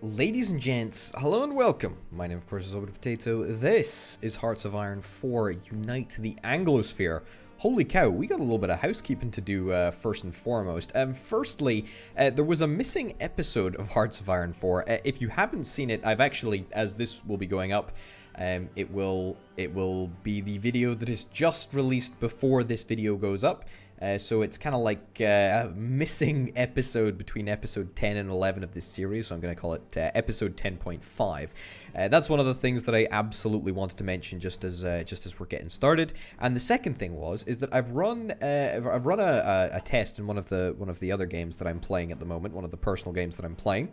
Ladies and gents, hello and welcome. My name, of course, is Over the Potato. This is Hearts of Iron 4 Unite the Anglosphere. Holy cow, we got a little bit of housekeeping to do first and foremost. Firstly, there was a missing episode of Hearts of Iron 4. If you haven't seen it, I've actually, as this will be going up, it will be the video that is just released before this video goes up. So it's kind of like a missing episode between episode 10 and 11 of this series, so I'm going to call it episode 10.5. That's one of the things that I absolutely wanted to mention just as we're getting started. And the second thing is that I've run a test in one of the other games that I'm playing at the moment, one of the personal games that I'm playing,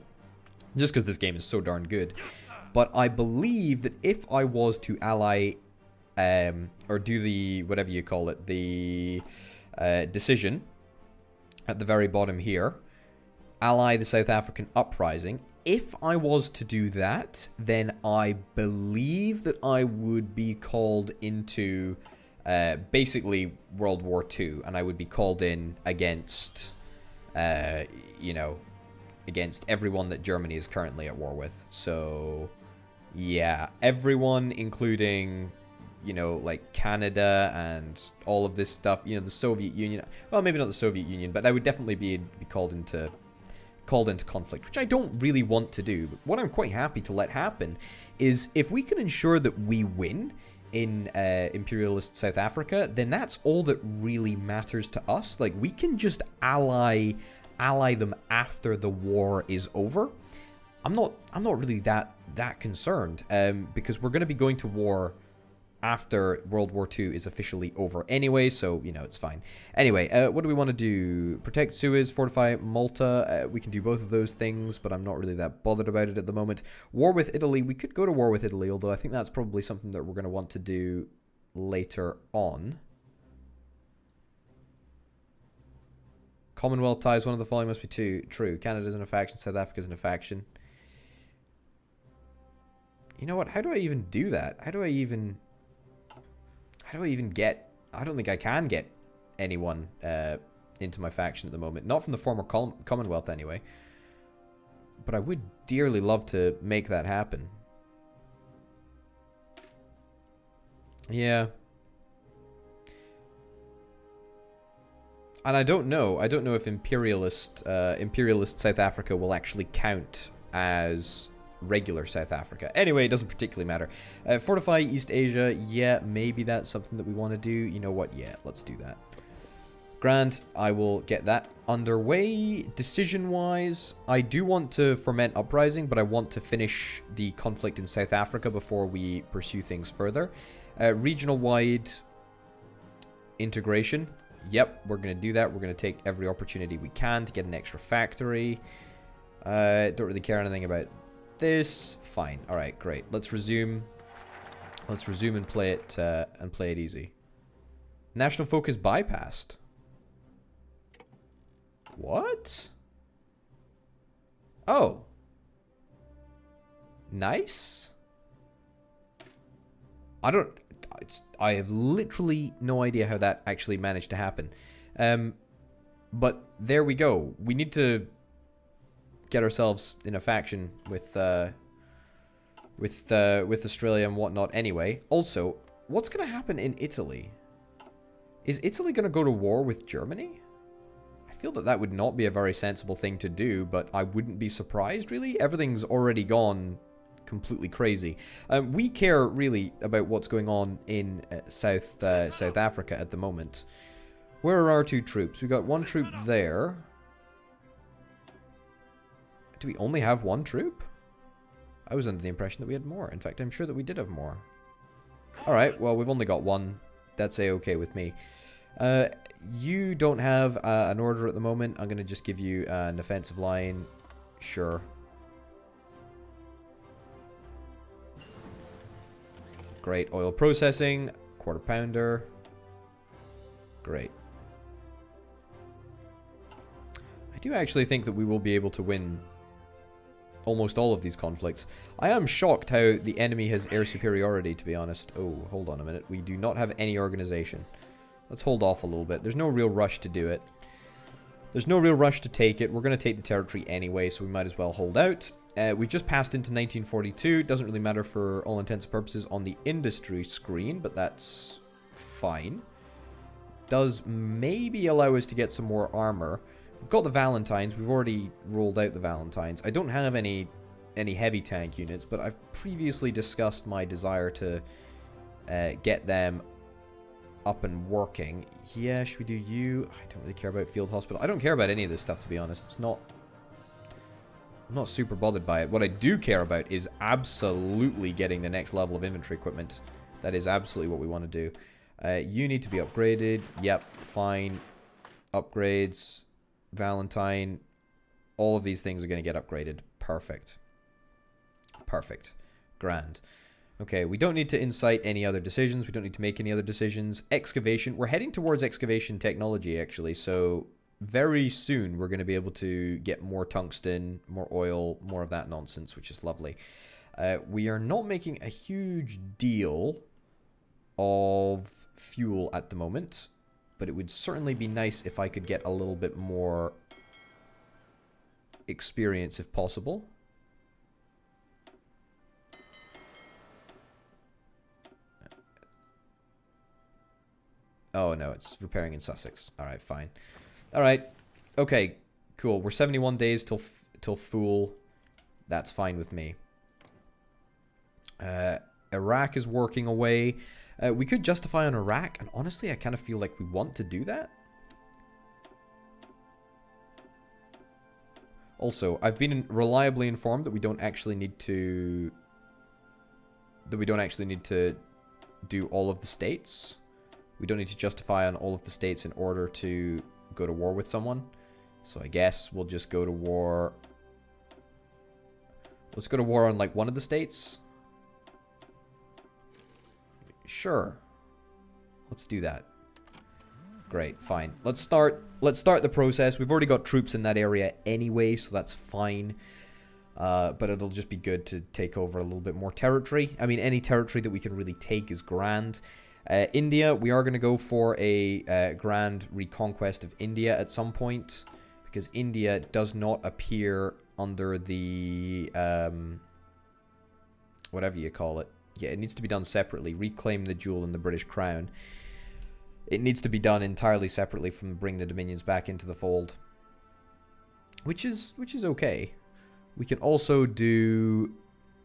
just because this game is so darn good. But I believe that if I was to ally, or do the whatever you call it, the decision at the very bottom here, ally the South African uprising. If I was to do that, then I believe that I would be called into basically World War II, and I would be called in against, against everyone that Germany is currently at war with. So, yeah, everyone, including, like Canada and all of this stuff, the Soviet Union. Well, maybe not the Soviet Union, but I would definitely be called into conflict, which I don't really want to do. But what I'm quite happy to let happen is if we can ensure that we win in imperialist South Africa, then that's all that really matters to us. Like, we can just ally them after the war is over. I'm not really that concerned, because we're going to be going to war after World War II is officially over anyway, so, it's fine. Anyway, what do we want to do? Protect Suez, fortify Malta. We can do both of those things, but I'm not really that bothered about it at the moment. War with Italy. We could go to war with Italy, although I think that's probably something that we're going to want to do later on. Commonwealth ties. One of the following must be true. Canada's in a faction. South Africa's in a faction. You know what? How do I even do that? How do I even get... I don't think I can get anyone into my faction at the moment. Not from the former Commonwealth, anyway. But I would dearly love to make that happen. Yeah. And I don't know if imperialist South Africa will actually count as regular South Africa. Anyway, it doesn't particularly matter. Fortify East Asia. Yeah, maybe that's something that we want to do. You know what? Yeah, let's do that. Grand. I will get that underway. Decision-wise, I do want to foment uprising, but I want to finish the conflict in South Africa before we pursue things further. Regional-wide integration. Yep, we're going to do that. We're going to take every opportunity we can to get an extra factory. Don't really care anything about this. Fine. All right, great. Let's resume and play it easy. National focus bypassed. What? Oh. Nice. I have literally no idea how that actually managed to happen. But there we go. We need to get ourselves in a faction with Australia and whatnot anyway. Also, what's going to happen in Italy? Is Italy going to go to war with Germany? I feel that would not be a very sensible thing to do, but I wouldn't be surprised, really. Everything's already gone completely crazy. We care, really, about what's going on in South Africa at the moment. Where are our two troops? We've got one troop there. Do we only have one troop? I was under the impression that we had more. In fact, I'm sure that we did have more. Alright, well, we've only got one. That's a-okay with me. You don't have an order at the moment. I'm going to just give you an offensive line. Sure. Great. Oil processing. Quarter pounder. Great. I do actually think that we will be able to win almost all of these conflicts. I am shocked how the enemy has air superiority, to be honest. Oh, hold on a minute. We do not have any organization. Let's hold off a little bit. There's no real rush to do it. There's no real rush to take it. We're going to take the territory anyway, so we might as well hold out. We've just passed into 1942. Doesn't really matter for all intents and purposes on the industry screen, but that's fine. Does maybe allow us to get some more armor. We've got the Valentines. We've already rolled out the Valentines. I don't have any heavy tank units, but I've previously discussed my desire to get them up and working. Yeah, should we do you? I don't really care about field hospital. I don't care about any of this stuff, to be honest. It's not... I'm not super bothered by it. What I do care about is absolutely getting the next level of infantry equipment. That is absolutely what we want to do. You need to be upgraded. Yep, fine. Upgrades. Valentine. All of these things are going to get upgraded. Perfect. Perfect. Grand. Okay, we don't need to incite any other decisions. We don't need to make any other decisions. Excavation. We're heading towards excavation technology, actually. So, very soon, we're going to be able to get more tungsten, more oil, more of that nonsense, which is lovely. We are not making a huge deal of fuel at the moment. But it would certainly be nice if I could get a little bit more experience, if possible. Oh, no, it's repairing in Sussex. All right, fine. All right. Okay, cool. We're 71 days till full. That's fine with me. Iraq is working away. We could justify on Iraq, and honestly, I kind of feel like we want to do that. Also, I've been reliably informed that we don't actually need to... do all of the states. We don't need to justify on all of the states in order to go to war with someone. So I guess we'll just go to war. Let's go to war on like one of the states. Sure. Let's do that. Great, fine. Let's start the process. We've already got troops in that area anyway, so that's fine. But it'll just be good to take over a little bit more territory. I mean, any territory that we can really take is grand. India, we are going to go for a grand reconquest of India at some point, because India does not appear under the whatever you call it. Yeah, it needs to be done separately. Reclaim the jewel in the British crown. It needs to be done entirely separately from bring the dominions back into the fold, which is okay. We can also do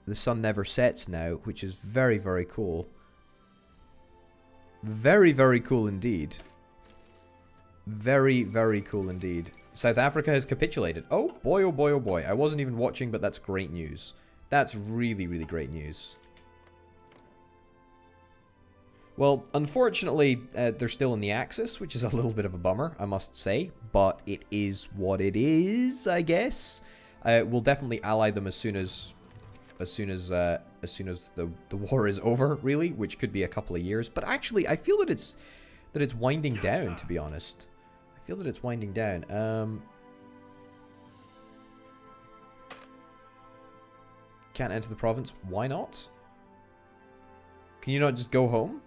the sun never sets now, which is very, very cool. Very, very cool indeed. Very, very cool indeed. South Africa has capitulated. Oh boy, oh boy, oh boy. I wasn't even watching, but that's great news. That's really, really great news. Well, unfortunately, they're still in the Axis, which is a little bit of a bummer, I must say. But it is what it is, I guess. We'll definitely ally them as soon as the war is over, really, which could be a couple of years. But actually, I feel that it's winding down, to be honest. I feel that it's winding down. Can't enter the province. Why not? Can you not just go home?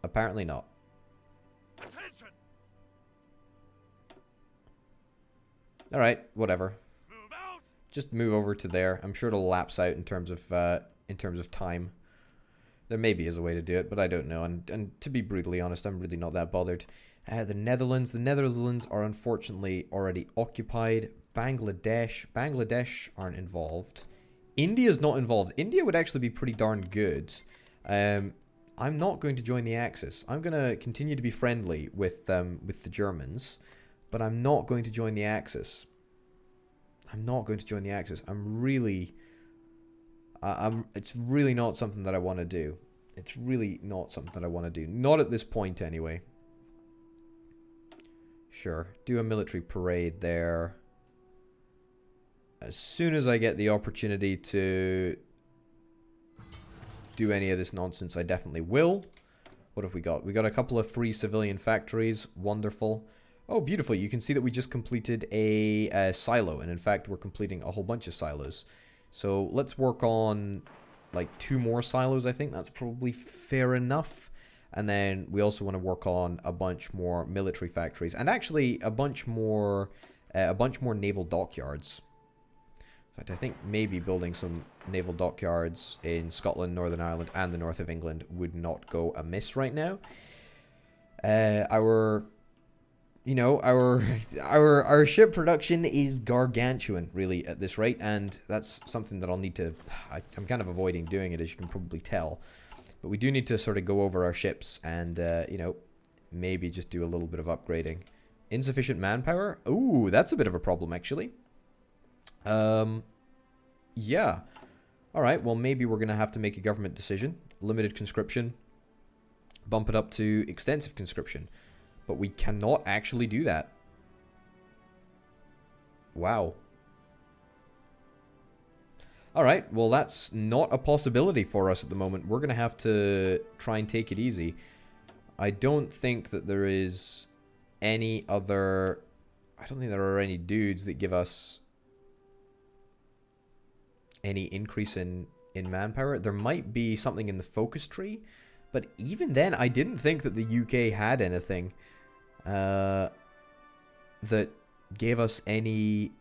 Apparently not. Attention. All right, whatever. Move out. Just move over to there. I'm sure it'll lapse out in terms of time. There maybe is a way to do it, but I don't know. And to be brutally honest, I'm really not that bothered. The Netherlands are unfortunately already occupied. Bangladesh aren't involved. India's not involved. India would actually be pretty darn good. I'm not going to join the Axis. I'm going to continue to be friendly with the Germans, but I'm not going to join the Axis. I'm not going to join the Axis. It's really not something that I want to do. It's really not something that I want to do. Not at this point, anyway. Sure. Do a military parade there. As soon as I get the opportunity to do any of this nonsense, I definitely will. What have we got? We got a couple of free civilian factories. Wonderful. Oh, beautiful. You can see that we just completed a silo. And in fact, we're completing a whole bunch of silos. So let's work on like 2 more silos, I think that's probably fair enough. And then we also want to work on a bunch more military factories, and actually a bunch more naval dockyards. In fact, I think maybe building some naval dockyards in Scotland, Northern Ireland, and the north of England would not go amiss right now. Our ship production is gargantuan, really, at this rate, and that's something that I'll need to... I'm kind of avoiding doing it, as you can probably tell. But we do need to sort of go over our ships and, maybe just do a little bit of upgrading. Insufficient manpower? Ooh, that's a bit of a problem, actually. Yeah. Alright, well, maybe we're going to have to make a government decision. Limited conscription. Bump it up to extensive conscription. But we cannot actually do that. Wow. Alright, well that's not a possibility for us at the moment. We're going to have to try and take it easy. I don't think that there is any other... I don't think there are any dudes that give us any increase in manpower. There might be something in the focus tree, but even then I didn't think that the UK had anything that gave us any...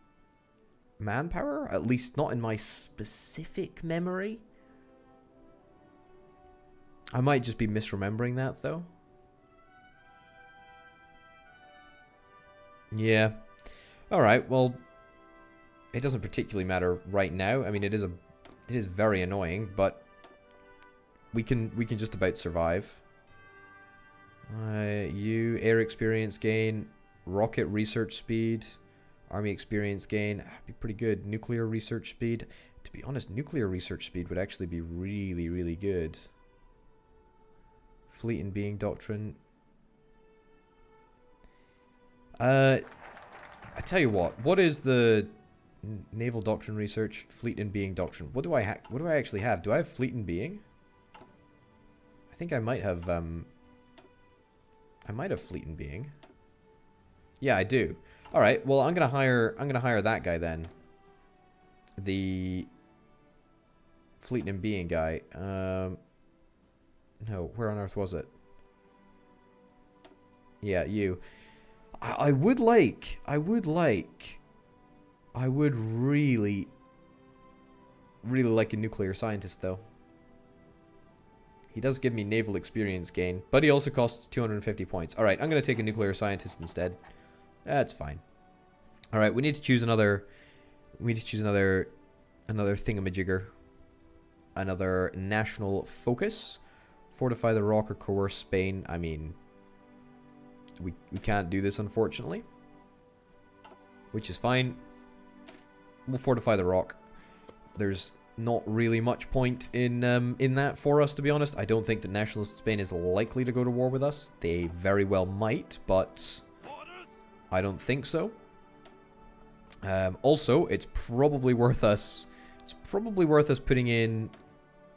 manpower? At least not in my specific memory. I might just be misremembering that, though. Yeah. Alright, well... it doesn't particularly matter right now. I mean, it is very annoying, but... we can just about survive. You, air experience gain, rocket research speed... Army experience gain, be pretty good. Nuclear research speed. To be honest, nuclear research speed would actually be really, really good. Fleet and being doctrine. I tell you what is the naval doctrine research? Fleet and being doctrine. What do I actually have? Do I have fleet and being? I think I might have fleet and being. Yeah, I do. All right, well, I'm gonna hire that guy then. The fleet and being guy. No, where on earth was it? Yeah, you. I would really like a nuclear scientist, though. He does give me naval experience gain, but he also costs 250 points. All right, I'm gonna take a nuclear scientist instead. That's fine. All right, we need to choose another. We need to choose another thingamajigger. Another national focus. Fortify the rock or coerce Spain. I mean, we can't do this, unfortunately, which is fine. We'll fortify the rock. There's not really much point in that for us, to be honest. I don't think that nationalist Spain is likely to go to war with us. They very well might, but I don't think so. Also, it's probably worth us putting in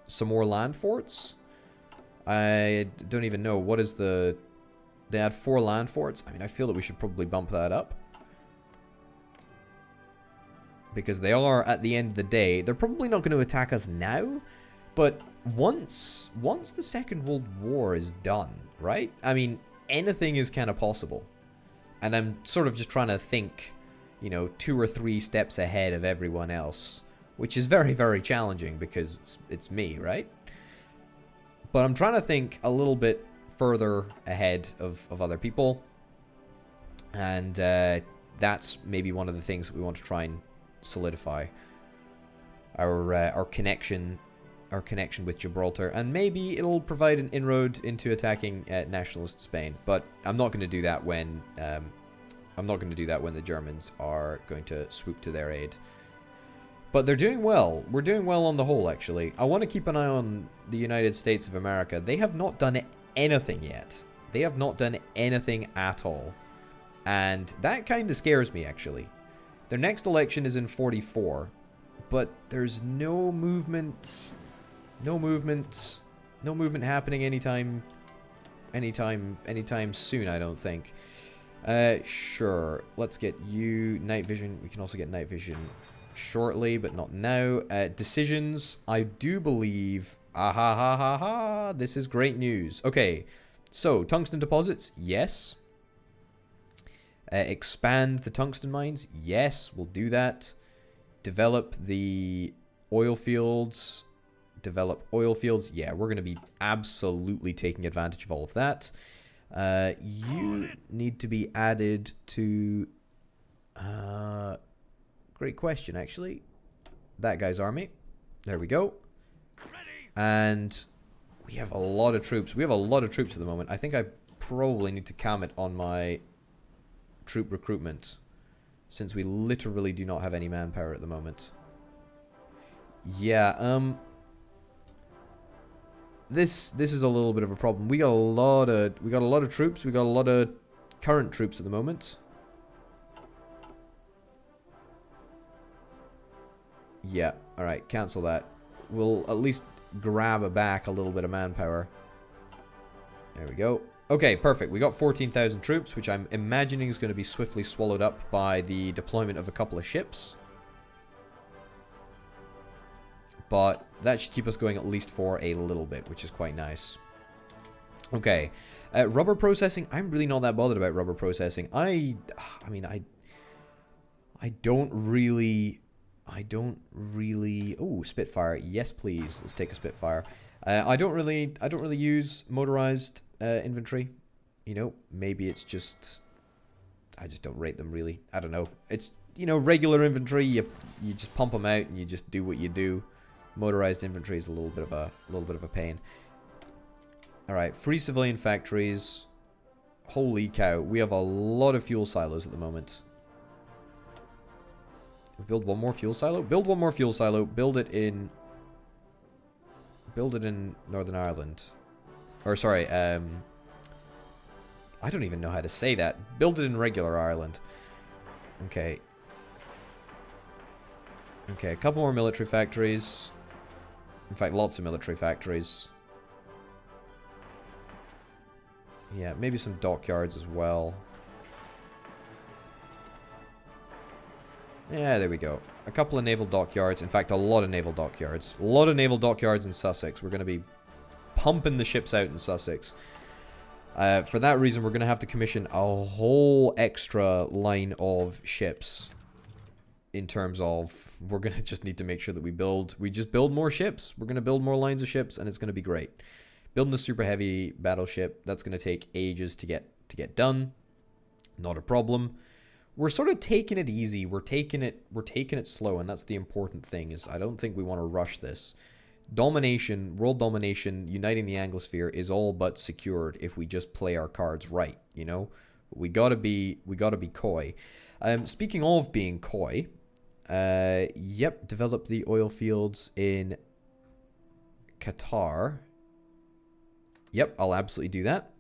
some more land forts. I don't even know what is the... They had 4 land forts. I mean, I feel that we should probably bump that up, because they are, at the end of the day, they're probably not going to attack us now, but once the Second World War is done, right? I mean, anything is kind of possible. And I'm sort of just trying to think, you know, 2 or 3 steps ahead of everyone else, which is very, very challenging because it's me, right? But I'm trying to think a little bit further ahead of other people, and that's maybe one of the things that we want to try and solidify. Our connection with Gibraltar, and maybe it'll provide an inroad into attacking nationalist Spain. But I'm not going to do that when the Germans are going to swoop to their aid. But they're doing well. We're doing well on the whole, actually. I want to keep an eye on the United States of America. They have not done anything yet. They have not done anything at all, and that kind of scares me, actually. Their next election is in 44, but there's no movement happening anytime soon, I don't think. Sure, let's get you night vision. We can also get night vision shortly, but not now. Decisions, I do believe... Ah ha ha ha ha, this is great news. Okay, so tungsten deposits, yes. Expand the tungsten mines, yes, we'll do that. Develop the oil fields. Develop oil fields, yeah, we're going to be absolutely taking advantage of all of that. You need to be added to... great question, actually. That guy's army. There we go. And we have a lot of troops. We have a lot of troops at the moment. I think I probably need to comment on my troop recruitment, since we literally do not have any manpower at the moment. Yeah, this is a little bit of a problem. We got a lot of troops. We got a lot of current troops at the moment. Yeah, all right, cancel that. We'll at least grab back a little bit of manpower. There we go. Okay, perfect. We got 14,000 troops, which I'm imagining is going to be swiftly swallowed up by the deployment of a couple of ships. But that should keep us going at least for a little bit, which is quite nice. Okay. Rubber processing. I'm really not that bothered about rubber processing. I mean, I don't really... Oh, Spitfire. Yes, please. Let's take a Spitfire. I don't really use motorized infantry. You know, maybe it's just... I just don't rate them, really. I don't know. It's, you know, regular infantry. You just pump them out and you just do what you do. Motorized infantry is a little bit of a pain. All right, free civilian factories. Holy cow, we have a lot of fuel silos at the moment. Build one more fuel silo. Build one more fuel silo. Build it in Northern Ireland. Or sorry, I don't even know how to say that. Build it in regular Ireland. Okay. Okay, a couple more military factories. In fact, lots of military factories. Yeah, maybe some dockyards as well. Yeah, there we go. A couple of naval dockyards. In fact, a lot of naval dockyards. A lot of naval dockyards in Sussex. We're going to be pumping the ships out in Sussex. For that reason, we're going to have to commission a whole extra line of ships. In terms of, we're going to just need to make sure that we just build more ships. We're going to build more lines of ships, and it's going to be great. Building a super heavy battleship, that's going to take ages to get done. Not a problem. We're sort of taking it easy. We're taking it slow, and that's the important thing. Is I don't think we want to rush this. Domination, world domination, uniting the Anglosphere is all but secured if we just play our cards right. You know, we gotta be coy. Speaking of being coy, yep, develop the oil fields in Qatar. Yep, I'll absolutely do that.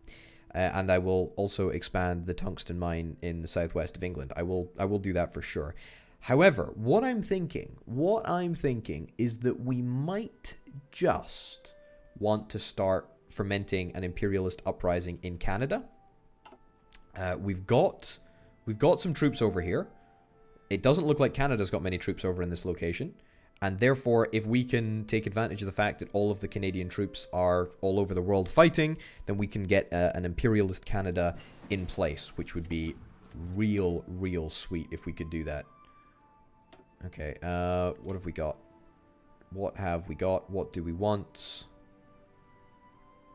And I will also expand the tungsten mine in the southwest of England. I will do that for sure. However, what I'm thinking is that we might just want to start fermenting an imperialist uprising in Canada. We've got some troops over here. It doesn't look like Canada's got many troops over in this location. And therefore, if we can take advantage of the fact that all of the Canadian troops are all over the world fighting, then we can get an imperialist Canada in place, which would be real sweet if we could do that. Okay, what have we got? What have we got? What do we want?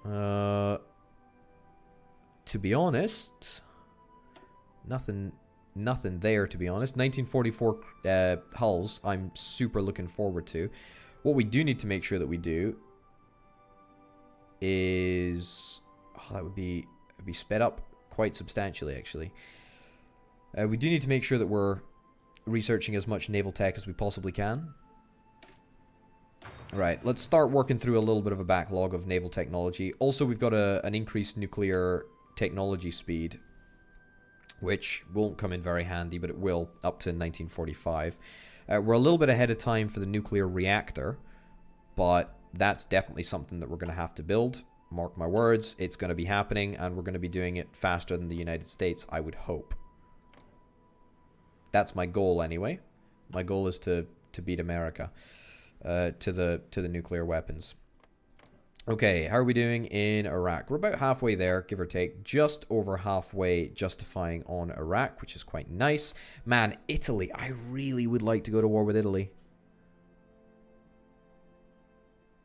To be honest, nothing there, to be honest. 1944 hulls, I'm super looking forward to. What we do need to make sure that we do is... Oh, that would be sped up quite substantially, actually. We do need to make sure that we're researching as much naval tech as we possibly can. Right, let's start working through a little bit of a backlog of naval technology. Also, we've got an increased nuclear technology speed, which won't come in very handy, but it will, up to 1945. We're a little bit ahead of time for the nuclear reactor, but that's definitely something that we're going to have to build. Mark my words, it's going to be happening, and we're going to be doing it faster than the United States, I would hope. That's my goal, anyway. My goal is to to beat America to the nuclear weapons. Okay, how are we doing in Iraq? We're about halfway there, give or take. Just over halfway justifying on Iraq, which is quite nice. Man, Italy. I really would like to go to war with Italy.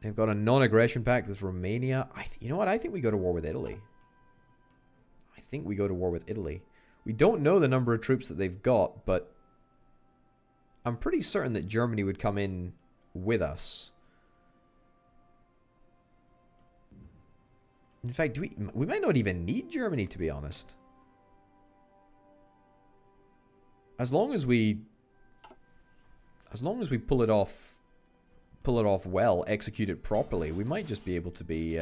They've got a non-aggression pact with Romania. You know what? I think we go to war with Italy. I think we go to war with Italy. We don't know the number of troops that they've got, but I'm pretty certain that Germany would come in with us. In fact, we might not even need Germany, to be honest. As long as we pull it off well, execute it properly, we might just be able to be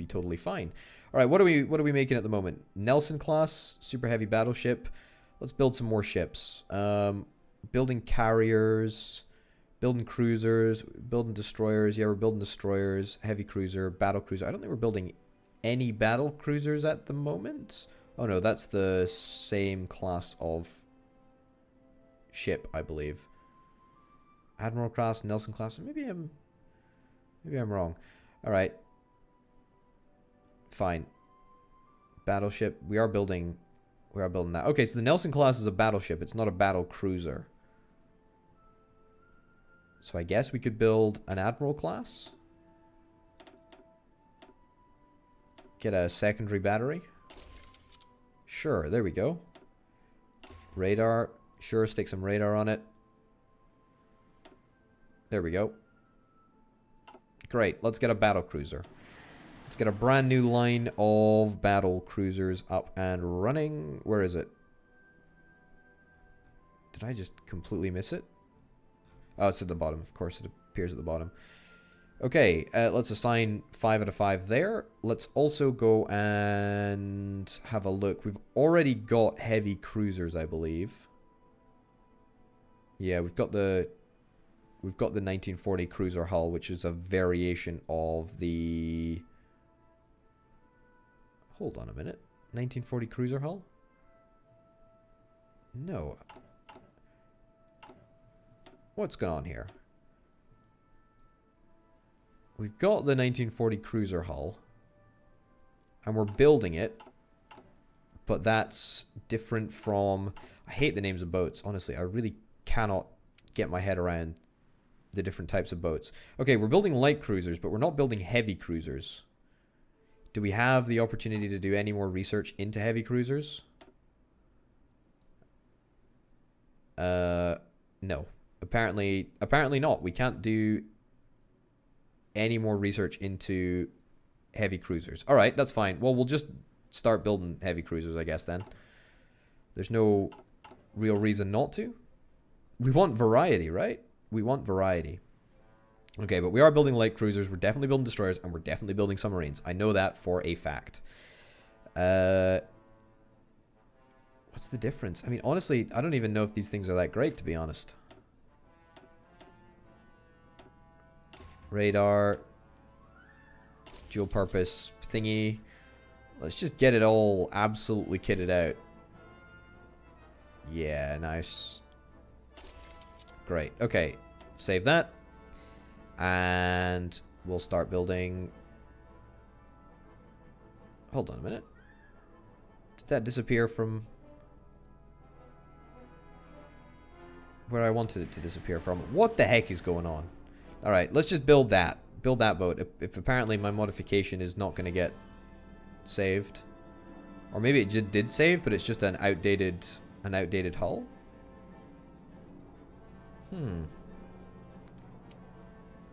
totally fine. All right, what are we making at the moment? Nelson class, super heavy battleship. Let's build some more ships. Building carriers, building cruisers, building destroyers. Yeah, we're building destroyers, heavy cruiser, battle cruiser. I don't think we're building any battle cruisers at the moment. Oh no, that's the same class of ship, I believe. Admiral class, Nelson class. Maybe I'm wrong. All right. Fine. Battleship. We are building that. Okay, so the Nelson class is a battleship. It's not a battle cruiser. So I guess we could build an Admiral class. Get a secondary battery. Sure, there we go. Radar. Sure, stick some radar on it. There we go. Great, let's get a battle cruiser. Let's get a brand new line of battle cruisers up and running. Where is it? Did I just completely miss it? Oh, it's at the bottom. Of course, it appears at the bottom. Okay, let's assign 5 out of 5 there. Let's also go and have a look. We've already got heavy cruisers, I believe. Yeah, we've got the 1940 cruiser hull, which is a variation of the... Hold on a minute. 1940 cruiser hull? No. What's going on here? We've got the 1940 cruiser hull, and we're building it, but that's different from... I hate the names of boats, honestly. I really cannot get my head around the different types of boats. Okay, we're building light cruisers, but we're not building heavy cruisers. Do we have the opportunity to do any more research into heavy cruisers? No. Apparently not. We can't do any more research into heavy cruisers. All right, that's fine. Well, we'll just start building heavy cruisers, I guess, then. There's no real reason not to. We want variety, right? We want variety. Okay, but we are building light cruisers. We're definitely building destroyers, and we're definitely building submarines. I know that for a fact. What's the difference? I mean, honestly, I don't even know if these things are that great, to be honest. Radar. Dual purpose thingy. Let's just get it all absolutely kitted out. Yeah, nice. Great. Okay. Save that. And we'll start building... Hold on a minute. Did that disappear from... where I wanted it to disappear from? What the heck is going on? Alright, let's just build that. Build that boat. If apparently my modification is not going to get saved. Or maybe it just did save, but it's just an outdated hull.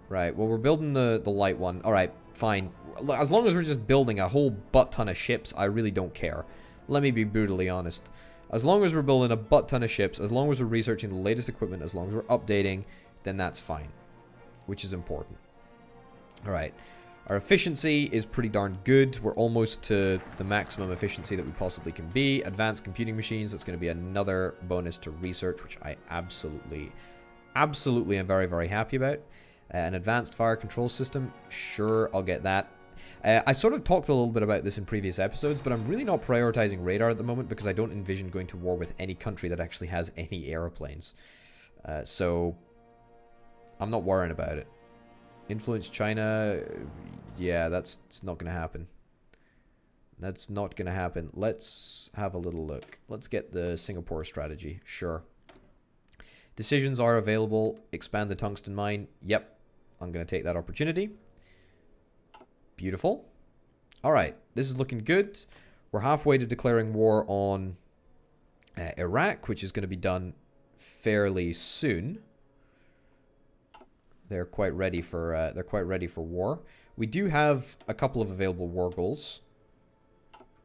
Right, well, we're building the light one. Alright, fine. As long as we're just building a whole butt ton of ships, I really don't care. Let me be brutally honest. As long as we're building a butt ton of ships, as long as we're researching the latest equipment, as long as we're updating, then that's fine. Which is important. Alright. Our efficiency is pretty darn good. We're almost to the maximum efficiency that we possibly can be. Advanced computing machines, that's going to be another bonus to research, which I absolutely am very, very happy about. An advanced fire control system, sure, I'll get that. I sort of talked a little bit about this in previous episodes, but I'm really not prioritizing radar at the moment because I don't envision going to war with any country that actually has any airplanes. So I'm not worrying about it. Influence China, yeah, it's not going to happen. That's not going to happen. Let's have a little look. Let's get the Singapore strategy. Sure. Decisions are available. Expand the tungsten mine. Yep. I'm going to take that opportunity. Beautiful. All right. This is looking good. We're halfway to declaring war on Iraq, which is going to be done fairly soon. They're quite ready for war. We do have a couple of available war goals,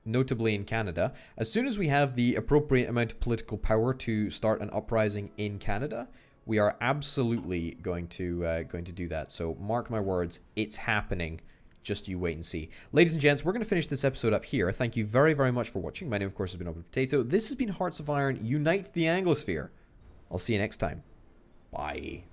notably in Canada. As soon as we have the appropriate amount of political power to start an uprising in Canada, we are absolutely going to do that. So mark my words, it's happening. Just you wait and see. Ladies and gents, we're going to finish this episode up here. Thank you very, very much for watching. My name, of course, has been overpotato. This has been Hearts of Iron, Unite the Anglosphere. I'll see you next time. Bye.